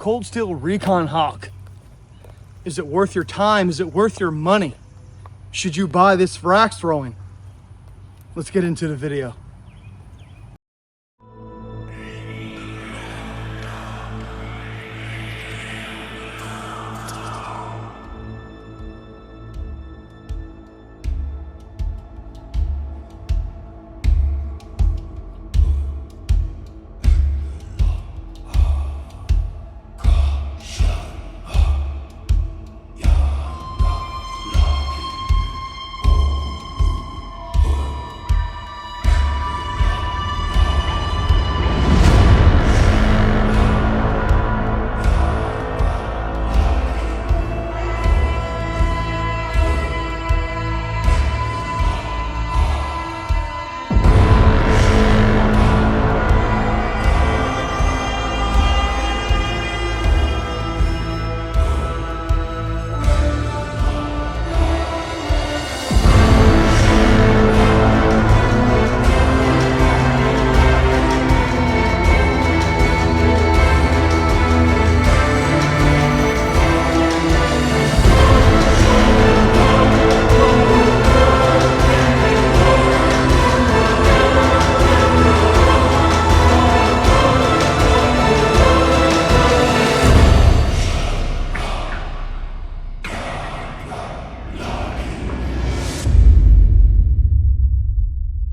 Cold Steel Recon Hawk. Is it worth your time? Is it worth your money? Should you buy this for axe throwing? Let's get into the video.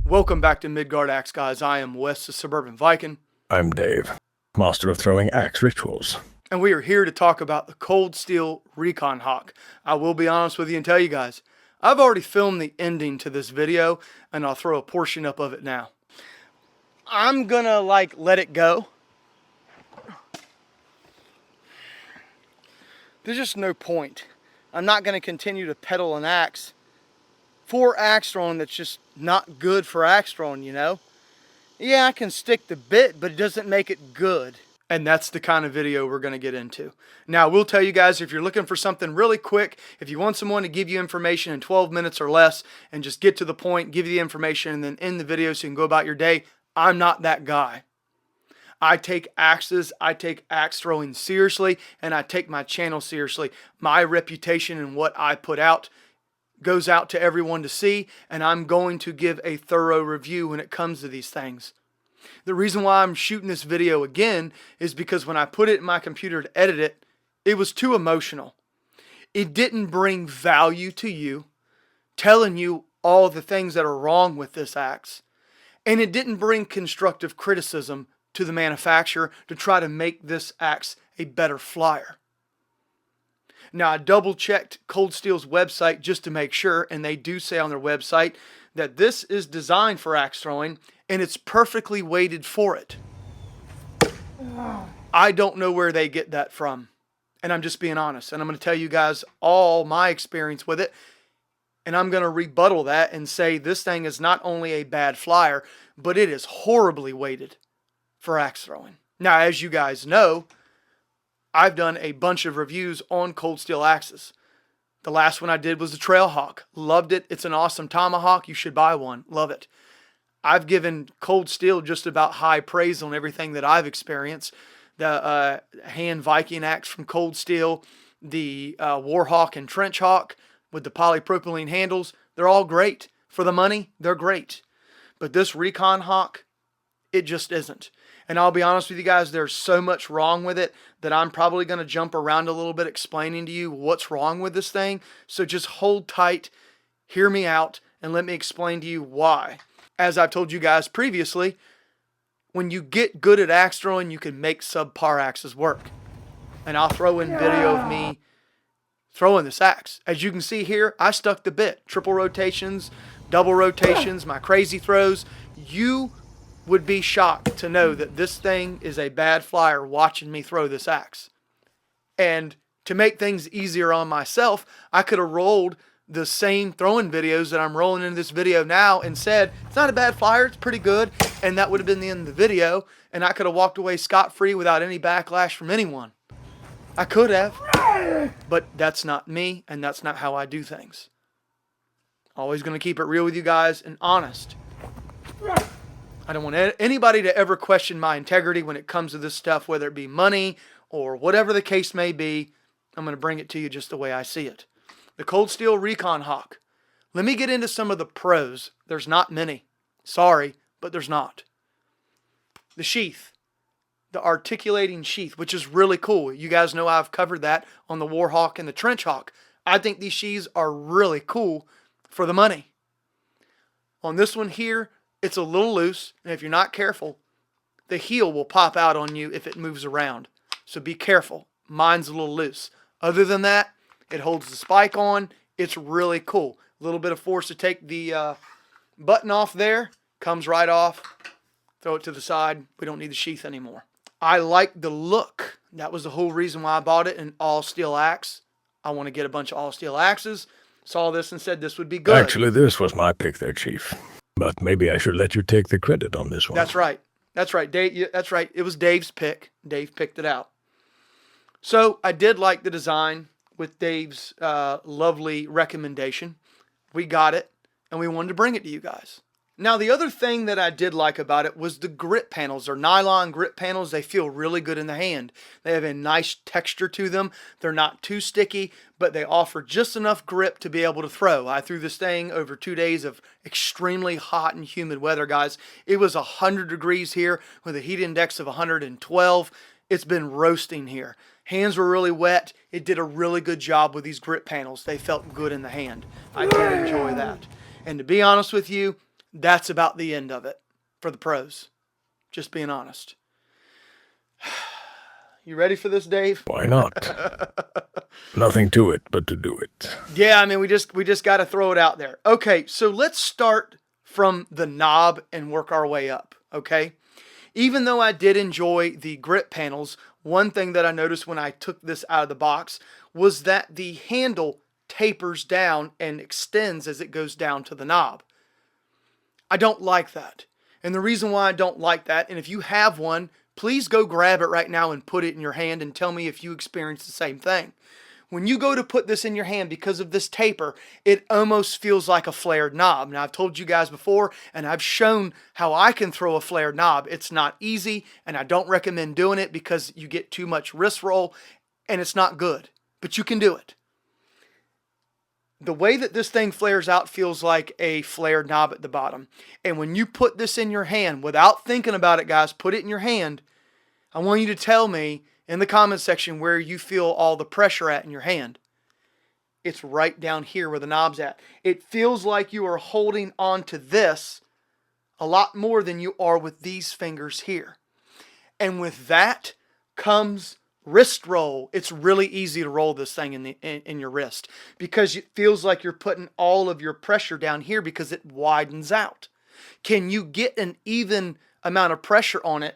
Welcome back to Midgard Axe, guys. I am Wes, the Suburban Viking. I'm Dave, master of throwing axe rituals. And we are here to talk about the Cold Steel Recon Hawk. I will be honest with you and tell you guys, I've already filmed the ending to this video, and I'll throw a portion up of it now. I'm gonna let it go. There's just no point. I'm not gonna continue to peddle an axe for axe throwing that's just not good for axe throwing, you know? Yeah, I can stick the bit, but it doesn't make it good. And that's the kind of video we're going to get into. Now, we'll tell you guys, if you're looking for something really quick, if you want someone to give you information in 12 minutes or less and just get to the point, give you the information, and then end the video so you can go about your day, I'm not that guy. I take axes, I take axe throwing seriously, and I take my channel seriously. My reputation and what I put out goes out to everyone to see, and I'm going to give a thorough review when it comes to these things. The reason why I'm shooting this video again is because when I put it in my computer to edit it, it was too emotional. It didn't bring value to you, telling you all the things that are wrong with this axe, and it didn't bring constructive criticism to the manufacturer to try to make this axe a better flyer. Now, I double-checked Cold Steel's website just to make sure, and they do say on their website that this is designed for axe throwing, and it's perfectly weighted for it. I don't know where they get that from, and I'm just being honest. And I'm going to tell you guys all my experience with it, and I'm going to rebuttal that and say this thing is not only a bad flyer, but it is horribly weighted for axe throwing. Now, as you guys know, I've done a bunch of reviews on Cold Steel axes. The last one I did was the Trail Hawk. Loved it. It's an awesome tomahawk. You should buy one. Love it. I've given Cold Steel just about high praise on everything that I've experienced. The hand Viking axe from Cold Steel, the Warhawk and Trench Hawk with the polypropylene handles. They're all great. For the money, they're great. But this Recon Hawk, it just isn't. And I'll be honest with you guys, there's so much wrong with it that I'm probably going to jump around a little bit explaining to you what's wrong with this thing. So just hold tight, hear me out, and let me explain to you why. As I've told you guys previously, when you get good at axe throwing, you can make subpar axes work. And I'll throw in video of me throwing this axe. As you can see here, I stuck the bit. Triple rotations, double rotations, my crazy throws. You would be shocked to know that this thing is a bad flyer watching me throw this axe. And to make things easier on myself, I could have rolled the same throwing videos that I'm rolling in this video now and said, it's not a bad flyer, it's pretty good. And that would have been the end of the video. And I could have walked away scot-free without any backlash from anyone. I could have, but that's not me, and that's not how I do things. Always going to keep it real with you guys and honest. I don't want anybody to ever question my integrity when it comes to this stuff, whether it be money or whatever the case may be. I'm going to bring it to you just the way I see it. The Cold Steel Recon Hawk. Let me get into some of the pros. There's not many. Sorry, but there's not. The sheath. The articulating sheath, which is really cool. You guys know I've covered that on the Warhawk and the Trench Hawk. I think these sheaths are really cool for the money. On this one here, it's a little loose, and if you're not careful, the heel will pop out on you if it moves around. So be careful. Mine's a little loose. Other than that, it holds the spike on. It's really cool. A little bit of force to take the button off there. Comes right off. Throw it to the side. We don't need the sheath anymore. I like the look. That was the whole reason why I bought it, an all steel axe. I want to get a bunch of all steel axes. Saw this and said this would be good. Actually, this was my pick there, Chief. But maybe I should let you take the credit on this one. That's right. That's right. Dave, that's right. It was Dave's pick. Dave picked it out. So I did like the design with Dave's lovely recommendation. We got it, and we wanted to bring it to you guys. Now, the other thing that I did like about it was the grip panels. They're nylon grip panels. They feel really good in the hand. They have a nice texture to them. They're not too sticky, but they offer just enough grip to be able to throw. I threw this thing over 2 days of extremely hot and humid weather, guys. It was 100 degrees here with a heat index of 112. It's been roasting here. Hands were really wet. It did a really good job with these grip panels. They felt good in the hand. I did enjoy that. And to be honest with you, that's about the end of it for the pros. Just being honest. You ready for this, Dave? Why not? Nothing to it but to do it. Yeah, I mean, we just got to throw it out there. Okay, so let's start from the knob and work our way up, okay? Even though I did enjoy the grip panels, one thing that I noticed when I took this out of the box was that the handle tapers down and extends as it goes down to the knob. I don't like that. And the reason why I don't like that, and if you have one, please go grab it right now and put it in your hand and tell me if you experience the same thing. When you go to put this in your hand because of this taper, it almost feels like a flared knob. Now, I've told you guys before, and I've shown how I can throw a flared knob. It's not easy, and I don't recommend doing it because you get too much wrist roll, and it's not good. But you can do it. The way that this thing flares out feels like a flared knob at the bottom. And when you put this in your hand, without thinking about it, guys, put it in your hand. I want you to tell me in the comment section where you feel all the pressure at in your hand. It's right down here where the knob's at. It feels like you are holding on to this a lot more than you are with these fingers here. And with that comes wrist roll. It's really easy to roll this thing in your wrist because it feels like you're putting all of your pressure down here because it widens out. Can you get an even amount of pressure on it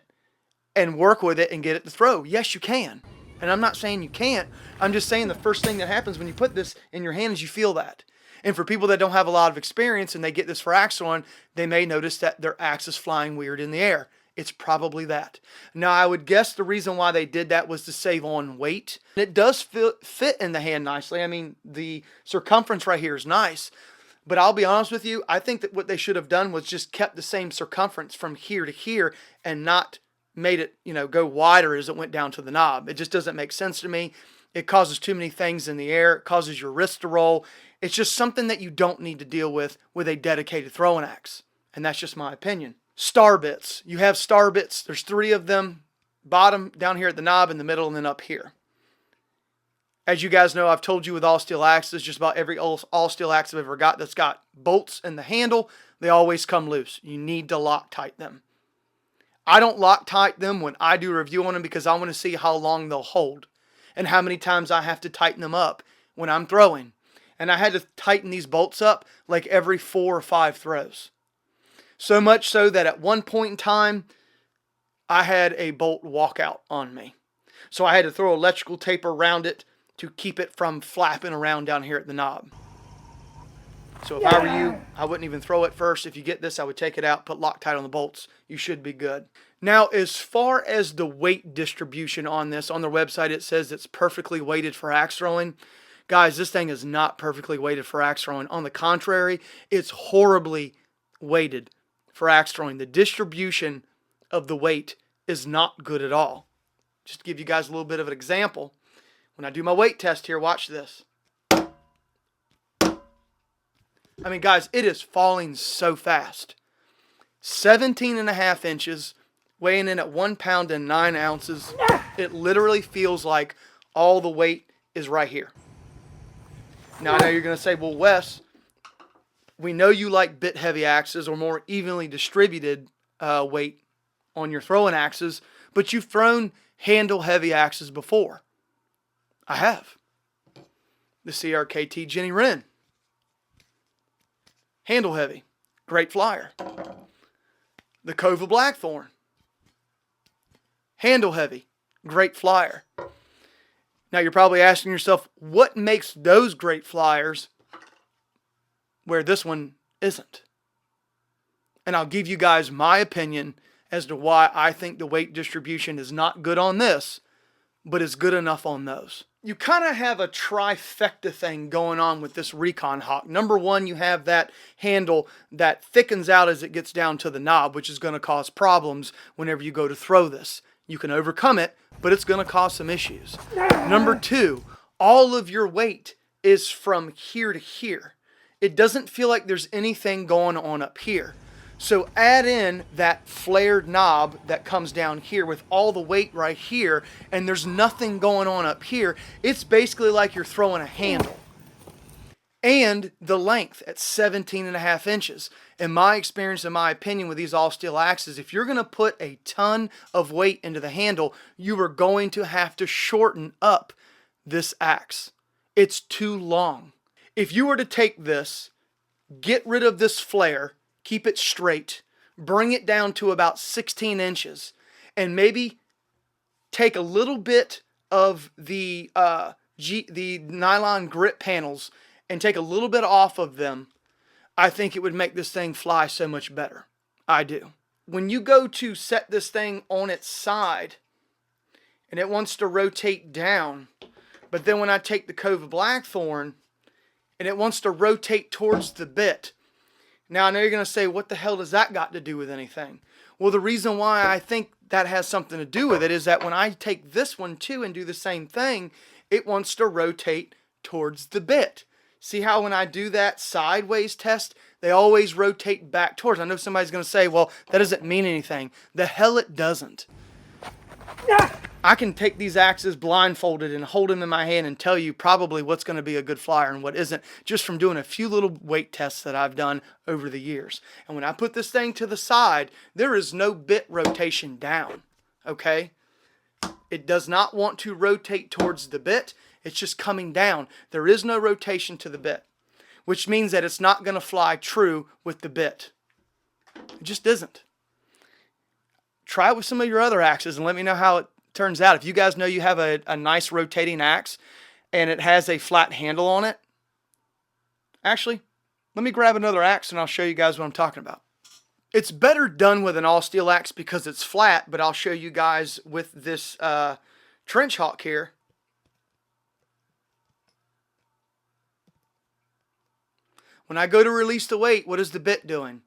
and work with it and get it to throw? Yes, you can. And I'm not saying you can't. I'm just saying the first thing that happens when you put this in your hand is you feel that. And for people that don't have a lot of experience and they get this for axe throwing, they may notice that their axe is flying weird in the air. It's probably that. Now, I would guess the reason why they did that was to save on weight. It does fit in the hand nicely. I mean, the circumference right here is nice. But I'll be honest with you, I think that what they should have done was just kept the same circumference from here to here and not made it, go wider as it went down to the knob. It just doesn't make sense to me. It causes too many things in the air. It causes your wrist to roll. It's just something that you don't need to deal with a dedicated throwing axe. And that's just my opinion. Star bits. You have star bits. There's 3 of them. Bottom, down here at the knob, in the middle, and then up here. As you guys know, I've told you with all steel axes, just about every all steel axe I've ever got that's got bolts in the handle, they always come loose. You need to Loctite them. I don't Loctite them when I do a review on them because I want to see how long they'll hold and how many times I have to tighten them up when I'm throwing. And I had to tighten these bolts up like every 4 or 5 throws. So much so that at one point in time, I had a bolt walk out on me. So I had to throw electrical tape around it to keep it from flapping around down here at the knob. So if I were you, I wouldn't even throw it first. If you get this, I would take it out, put Loctite on the bolts. You should be good. Now, as far as the weight distribution on this, on their website, it says it's perfectly weighted for axe throwing. Guys, this thing is not perfectly weighted for axe throwing. On the contrary, it's horribly weighted for axe throwing. The distribution of the weight is not good at all. Just to give you guys a little bit of an example, when I do my weight test here, watch this. I mean, guys, it is falling so fast. 17.5 inches, weighing in at 1 pound and 9 ounces. It literally feels like all the weight is right here. Now, I know you're going to say, well, Wes, we know you like bit heavy axes or more evenly distributed weight on your throwing axes, but you've thrown handle heavy axes before. I have. The CRKT Jenny Wren. Handle heavy. Great flyer. The Kova Blackthorn. Handle heavy. Great flyer. Now you're probably asking yourself, what makes those great flyers where this one isn't? And I'll give you guys my opinion as to why I think the weight distribution is not good on this, but is good enough on those. You kind of have a trifecta thing going on with this Recon Hawk. Number one, you have that handle that thickens out as it gets down to the knob, which is going to cause problems whenever you go to throw this. You can overcome it, but it's going to cause some issues. Number two, all of your weight is from here to here. It doesn't feel like there's anything going on up here. So add in that flared knob that comes down here with all the weight right here, and there's nothing going on up here. It's basically like you're throwing a handle. And the length at 17.5 inches. In my experience, in my opinion, with these all steel axes, if you're going to put a ton of weight into the handle, you are going to have to shorten up this axe. It's too long. If you were to take this, get rid of this flare, keep it straight, bring it down to about 16 inches, and maybe take a little bit of the nylon grip panels and take a little bit off of them, I think it would make this thing fly so much better. I do. When you go to set this thing on its side and it wants to rotate down, but then when I take the Kova Blackthorn and it wants to rotate towards the bit, now I know you're going to say, what the hell does that got to do with anything? Well, the reason why I think that has something to do with it is that when I take this one too and do the same thing, it wants to rotate towards the bit. See how when I do that sideways test, they always rotate back towards. I know somebody's going to say, well, that doesn't mean anything. The hell it doesn't. I can take these axes blindfolded and hold them in my hand and tell you probably what's going to be a good flyer and what isn't, just from doing a few little weight tests that I've done over the years. And when I put this thing to the side, there is no bit rotation down, okay? It does not want to rotate towards the bit. It's just coming down. There is no rotation to the bit, which means that it's not going to fly true with the bit. It just isn't. Try it with some of your other axes and let me know how it turns out. If you guys know you have a nice rotating axe and it has a flat handle on it, actually, let me grab another axe and I'll show you guys what I'm talking about. It's better done with an all steel axe because it's flat, but I'll show you guys with this trench hawk here. When I go to release the weight, what is the bit doing?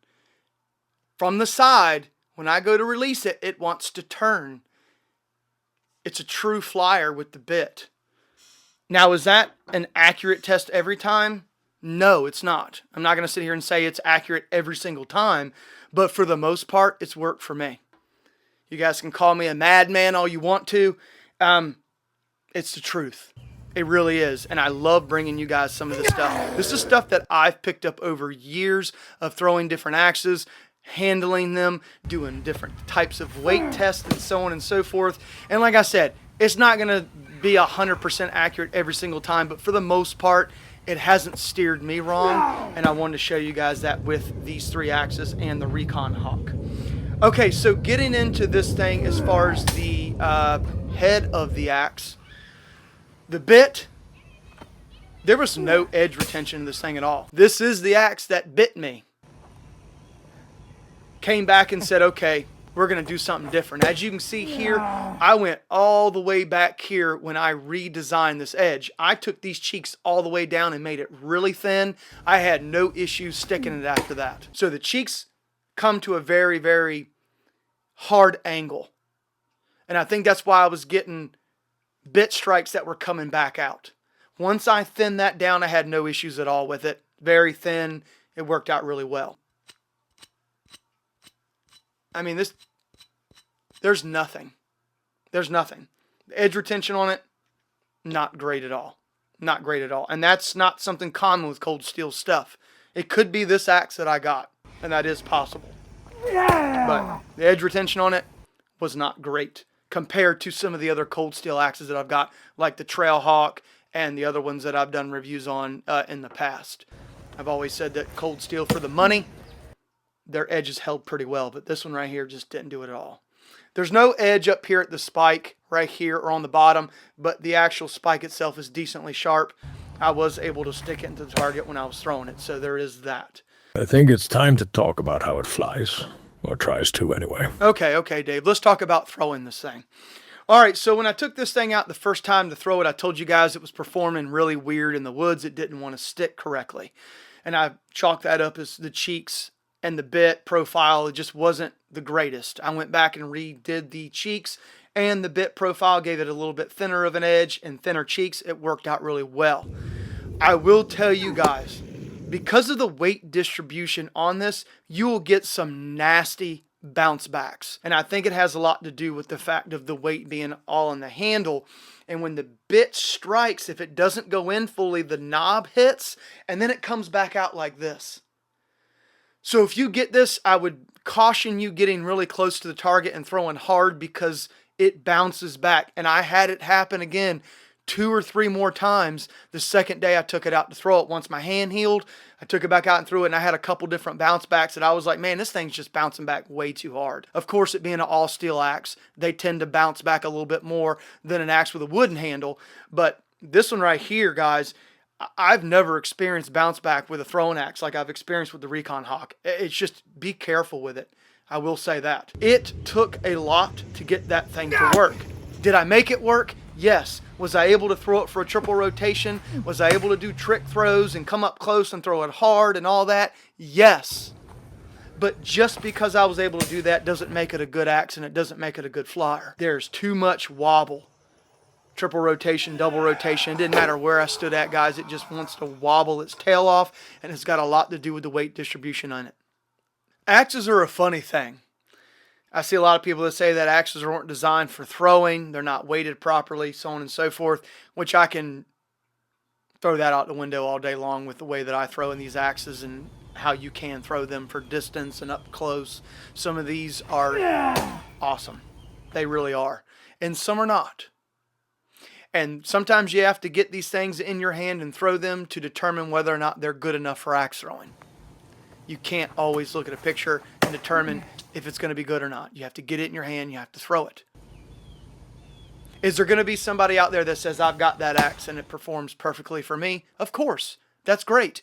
From the side, when I go to release it, it wants to turn. It's a true flyer with the bit. Now, is that an accurate test every time? No, it's not. I'm not going to sit here and say it's accurate every single time, but for the most part, it's worked for me. You guys can call me a madman all you want to. It's the truth. It really is. And I love bringing you guys some of this stuff. This is stuff that I've picked up over years of throwing different axes, handling them, doing different types of weight tests and so on and so forth. And like I said, it's not going to be 100% accurate every single time, but for the most part, it hasn't steered me wrong. And I wanted to show you guys that with these three axes and the Recon Hawk. Okay, so getting into this thing as far as the head of the axe, the bit, there was no edge retention in this thing at all. This is the axe that bit me. Came back and said, okay, we're going to do something different. As you can see here, I went all the way back here when I redesigned this edge. I took these cheeks all the way down and made it really thin. I had no issues sticking it after that. So the cheeks come to a very, very hard angle. And I think that's why I was getting bit strikes that were coming back out. Once I thinned that down, I had no issues at all with it. Very thin. It worked out really well. I mean, there's nothing. There's nothing. The edge retention on it, not great at all. Not great at all. And that's not something common with cold steel stuff. It could be this axe that I got, and that is possible. But the edge retention on it was not great compared to some of the other cold steel axes that I've got, like the Trail Hawk and the other ones that I've done reviews on in the past. I've always said that cold steel, for the money, their edges held pretty well, but this one right here just didn't do it at all. There's no edge up here at the spike right here or on the bottom, but the actual spike itself is decently sharp. I was able to stick it into the target when I was throwing it, so there is that. I think it's time to talk about how it flies. Or tries to, anyway. Okay, Dave. Let's talk about throwing this thing. All right, so when I took this thing out the first time to throw it, I told you guys it was performing really weird in the woods. It didn't want to stick correctly. And I chalked that up as the cheeks and the bit profile. It just wasn't the greatest. I went back and redid the cheeks and the bit profile, gave it a little bit thinner of an edge and thinner cheeks. It worked out really well. I will tell you guys, because of the weight distribution on this, you will get some nasty bounce backs. And I think it has a lot to do with the fact of the weight being all in the handle. And when the bit strikes, if it doesn't go in fully, the knob hits and then it comes back out like this. So if you get this, I would caution you getting really close to the target and throwing hard because it bounces back. And I had it happen again 2 or 3 more times the second day I took it out to throw it. Once my hand healed, I took it back out and threw it, and I had a couple different bounce backs that I was like, man, this thing's just bouncing back way too hard. Of course, it being an all steel axe, they tend to bounce back a little bit more than an axe with a wooden handle. But this one right here, guys, I've never experienced bounce back with a throwing axe like I've experienced with the Recon Hawk. It's just, be careful with it. I will say that. It took a lot to get that thing to work. Did I make it work? Yes. Was I able to throw it for a triple rotation? Was I able to do trick throws and come up close and throw it hard and all that? Yes. But just because I was able to do that doesn't make it a good axe and it doesn't make it a good flyer. There's too much wobble. Triple rotation, double rotation, it didn't matter where I stood at, guys. It just wants to wobble its tail off, and it's got a lot to do with the weight distribution on it. Axes are a funny thing. I see a lot of people that say that axes aren't designed for throwing. They're not weighted properly, so on and so forth, which I can throw that out the window all day long with the way that I throw in these axes and how you can throw them for distance and up close. Some of these are awesome. They really are. And some are not. And sometimes you have to get these things in your hand and throw them to determine whether or not they're good enough for axe throwing. You can't always look at a picture and determine if it's going to be good or not. You have to get it in your hand. You have to throw it. Is there going to be somebody out there that says, I've got that axe and it performs perfectly for me? Of course. That's great.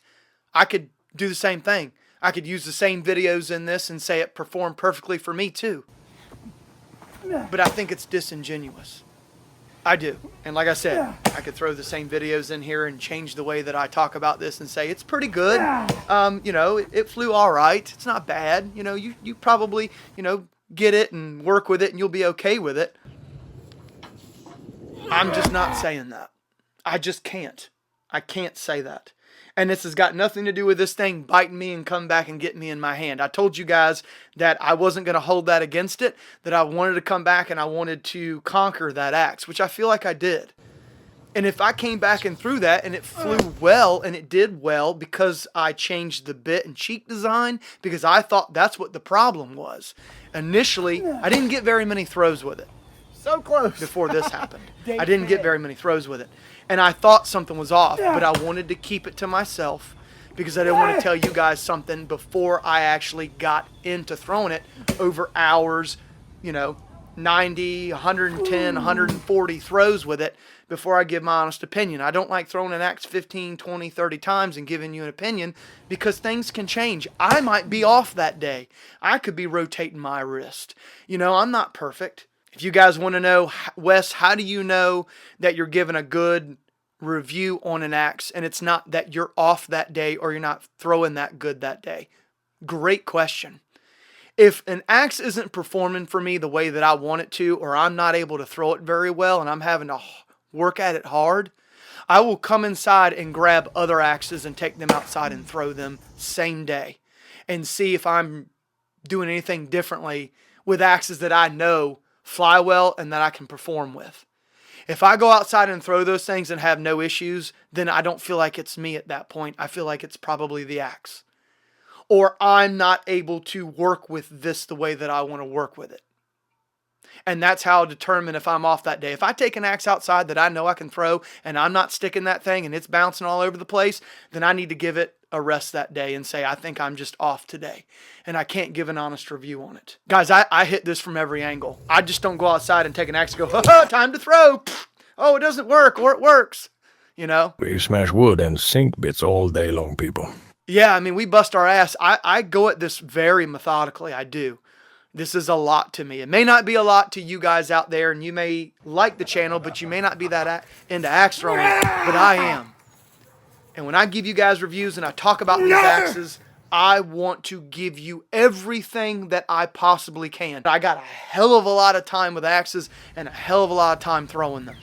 I could do the same thing. I could use the same videos in this and say it performed perfectly for me too. But I think it's disingenuous. I do. And like I said, I could throw the same videos in here and change the way that I talk about this and say it's pretty good. It flew all right. It's not bad. You probably, get it and work with it and you'll be okay with it. I'm just not saying that. I just can't. I can't say that. And this has got nothing to do with this thing biting me and come back and get me in my hand. I told you guys that I wasn't going to hold that against it, that I wanted to come back and I wanted to conquer that axe, which I feel like I did. And if I came back and threw that and it flew well and it did well because I changed the bit and cheek design, because I thought that's what the problem was. Initially, I didn't get very many throws with it. So close. Before this happened. I didn't get very many throws with it. And I thought something was off, but I wanted to keep it to myself because I didn't want to tell you guys something before I actually got into throwing it over hours, 90, 110, 140 throws with it before I give my honest opinion. I don't like throwing an axe 15, 20, 30 times and giving you an opinion because things can change. I might be off that day. I could be rotating my wrist. I'm not perfect. If you guys want to know, Wes, how do you know that you're giving a good review on an axe and it's not that you're off that day or you're not throwing that good that day? Great question. If an axe isn't performing for me the way that I want it to, or I'm not able to throw it very well and I'm having to work at it hard, I will come inside and grab other axes and take them outside and throw them same day and see if I'm doing anything differently with axes that I know fly well and that I can perform with. If I go outside and throw those things and have no issues, then I don't feel like it's me at that point. I feel like it's probably the axe. Or I'm not able to work with this the way that I want to work with it. And that's how I'll determine if I'm off that day. If I take an axe outside that I know I can throw and I'm not sticking that thing and it's bouncing all over the place, then I need to give it a rest that day and say, I think I'm just off today. And I can't give an honest review on it. Guys, I hit this from every angle. I just don't go outside and take an axe and go, oh, time to throw. Oh, it doesn't work, or it works. You know? We smash wood and sink bits all day long, people. Yeah, I mean, we bust our ass. I go at this very methodically. I do. This is a lot to me. It may not be a lot to you guys out there, and you may like the channel, but you may not be that into axe throwing, but I am. And when I give you guys reviews and I talk about these axes, I want to give you everything that I possibly can. I got a hell of a lot of time with axes and a hell of a lot of time throwing them.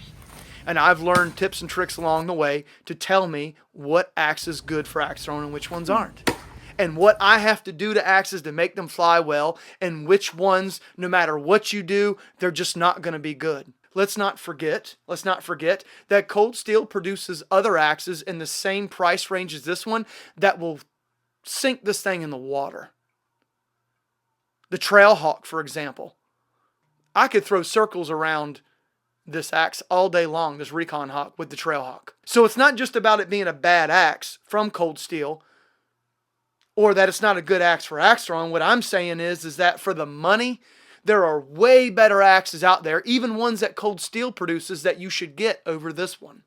And I've learned tips and tricks along the way to tell me what axe is good for axe throwing and which ones aren't. And what I have to do to axes to make them fly well, and which ones, no matter what you do, they're just not going to be good. Let's not forget that Cold Steel produces other axes in the same price range as this one that will sink this thing in the water. The Trail Hawk, for example. I could throw circles around this axe all day long, this Recon Hawk with the Trail Hawk. So it's not just about it being a bad axe from Cold Steel, or that it's not a good axe for axe throwing. What I'm saying is that for the money, there are way better axes out there, even ones that Cold Steel produces, that you should get over this one.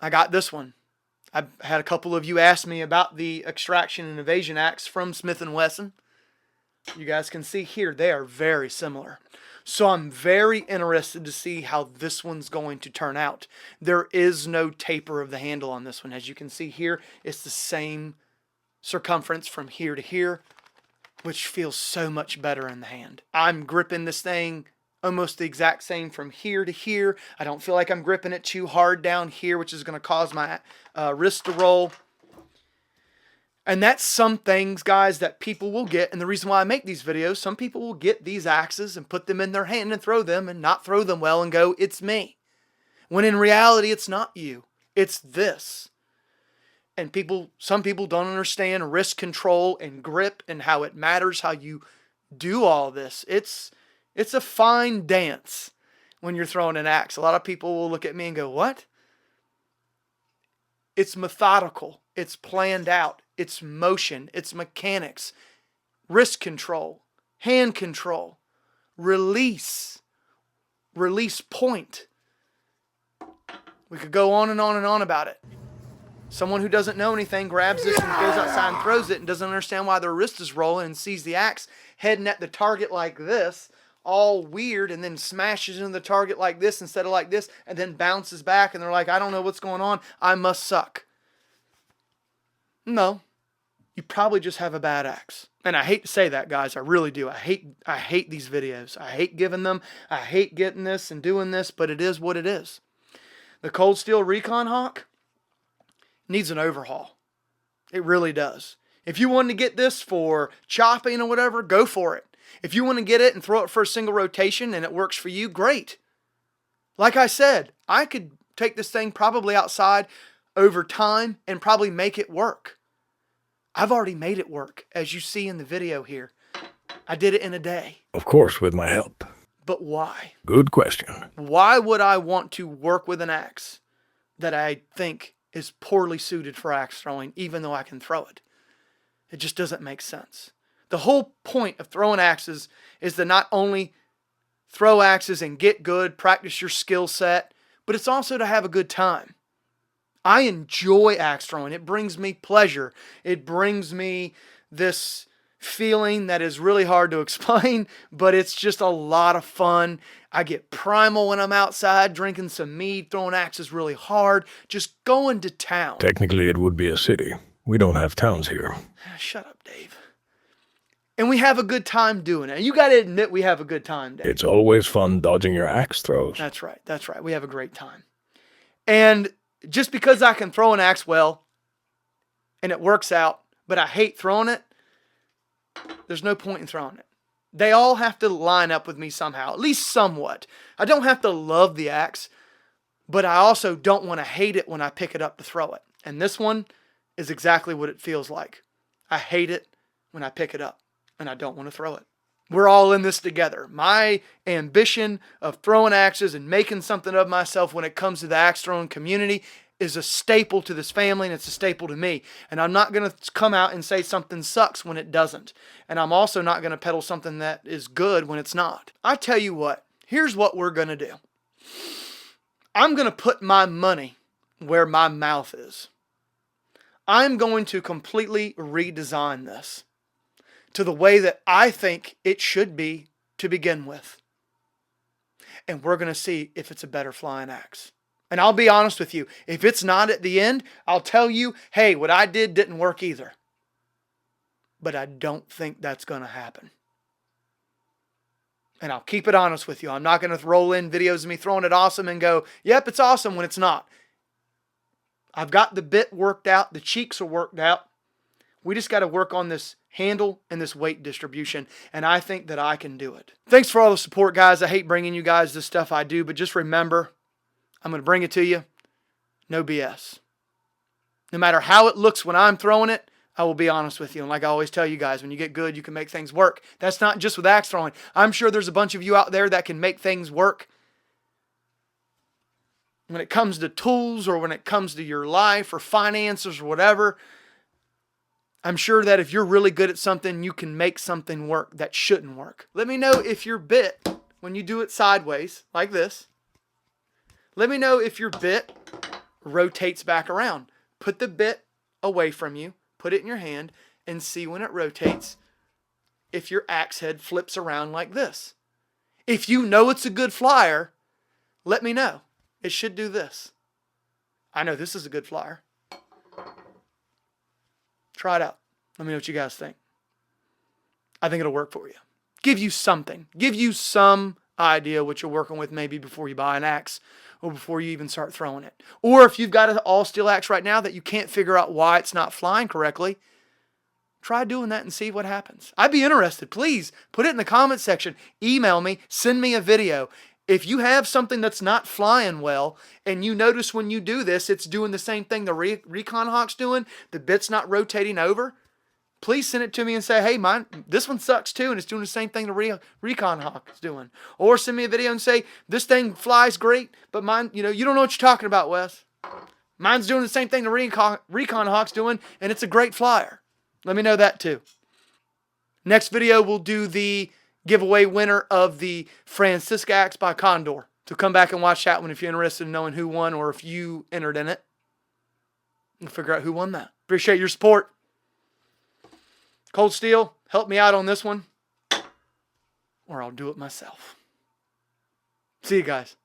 I got this one. I've had a couple of you ask me about the extraction and evasion axe from Smith & Wesson. You guys can see here, they are very similar. So I'm very interested to see how this one's going to turn out. There is no taper of the handle on this one. As you can see here, it's the same circumference from here to here, which feels so much better in the hand. I'm gripping this thing almost the exact same from here to here. I don't feel like I'm gripping it too hard down here, which is going to cause my wrist to roll. And that's some things, guys, that people will get. And the reason why I make these videos, some people will get these axes and put them in their hand and throw them and not throw them well and go, it's me. When in reality, it's not you. It's this. And some people don't understand wrist control and grip and how it matters how you do all this. It's a fine dance when you're throwing an axe. A lot of people will look at me and go, what? It's methodical. It's planned out. It's motion. It's mechanics. Wrist control. Hand control. Release. Release point. We could go on and on and on about it. Someone who doesn't know anything grabs this and goes outside and throws it and doesn't understand why their wrist is rolling and sees the axe heading at the target like this, all weird, and then smashes into the target like this instead of like this, and then bounces back, and they're like, I don't know what's going on. I must suck. No. You probably just have a bad axe. And I hate to say that, guys. I really do. I hate these videos. I hate giving them. I hate getting this and doing this, but it is what it is. The Cold Steel Recon Hawk needs an overhaul. It really does. If you want to get this for chopping or whatever, go for it. If you want to get it and throw it for a single rotation and it works for you, great. Like I said, I could take this thing probably outside over time and probably make it work. I've already made it work, as you see in the video here. I did it in a day. Of course, with my help. But why? Good question. Why would I want to work with an axe that I think is poorly suited for axe throwing, even though I can throw it? It just doesn't make sense. The whole point of throwing axes is to not only throw axes and get good, practice your skill set, but it's also to have a good time. I enjoy axe throwing. It brings me pleasure. It brings me this feeling that is really hard to explain, but it's just a lot of fun. I get primal when I'm outside, drinking some mead, throwing axes really hard, just going to town. Technically, it would be a city. We don't have towns here. Shut up, Dave. And we have a good time doing it. And you got to admit we have a good time, Dave. It's always fun dodging your axe throws. That's right. That's right. We have a great time. And just because I can throw an axe well and it works out, but I hate throwing it, there's no point in throwing it. They all have to line up with me somehow, at least somewhat. I don't have to love the axe, but I also don't want to hate it when I pick it up to throw it. And this one is exactly what it feels like. I hate it when I pick it up and I don't want to throw it. We're all in this together. My ambition of throwing axes and making something of myself when it comes to the axe throwing community is a staple to this family, and it's a staple to me. And I'm not going to come out and say something sucks when it doesn't. And I'm also not going to peddle something that is good when it's not. I tell you what, here's what we're going to do. I'm going to put my money where my mouth is. I'm going to completely redesign this to the way that I think it should be to begin with. And we're going to see if it's a better flying axe. And I'll be honest with you, if it's not at the end, I'll tell you, hey, what I did didn't work either. But I don't think that's going to happen. And I'll keep it honest with you. I'm not going to roll in videos of me throwing it awesome and go, yep, it's awesome when it's not. I've got the bit worked out. The cheeks are worked out. We just got to work on this handle and this weight distribution, and I think that I can do it. Thanks for all the support, guys. I hate bringing you guys this stuff I do, but just remember, I'm going to bring it to you. No BS. No matter how it looks when I'm throwing it, I will be honest with you. And like I always tell you guys, when you get good, you can make things work. That's not just with axe throwing. I'm sure there's a bunch of you out there that can make things work when it comes to tools or when it comes to your life or finances or whatever. I'm sure that if you're really good at something, you can make something work that shouldn't work. Let me know if your bit, when you do it sideways, like this, let me know if your bit rotates back around. Put the bit away from you, put it in your hand, and see when it rotates if your axe head flips around like this. If you know it's a good flyer, let me know. It should do this. I know this is a good flyer. Try it out. Let me know what you guys think. I think it'll work for you. Give you something. Give you some idea what you're working with maybe before you buy an axe or before you even start throwing it. Or if you've got an all steel axe right now that you can't figure out why it's not flying correctly, try doing that and see what happens. I'd be interested. Please put it in the comment section. Email me. Send me a video. If you have something that's not flying well and you notice when you do this, it's doing the same thing the Recon Hawk's doing, the bit's not rotating over, please send it to me and say, hey, this one sucks too, and it's doing the same thing the Recon Hawk is doing. Or send me a video and say, this thing flies great, but mine, you don't know what you're talking about, Wes. Mine's doing the same thing the Recon Hawk's doing, and it's a great flyer. Let me know that too. Next video, we'll do the giveaway winner of the Francisca axe by Condor. So come back and watch that one if you're interested in knowing who won or if you entered in it. We'll figure out who won that. Appreciate your support. Cold Steel, help me out on this one, or I'll do it myself. See you guys.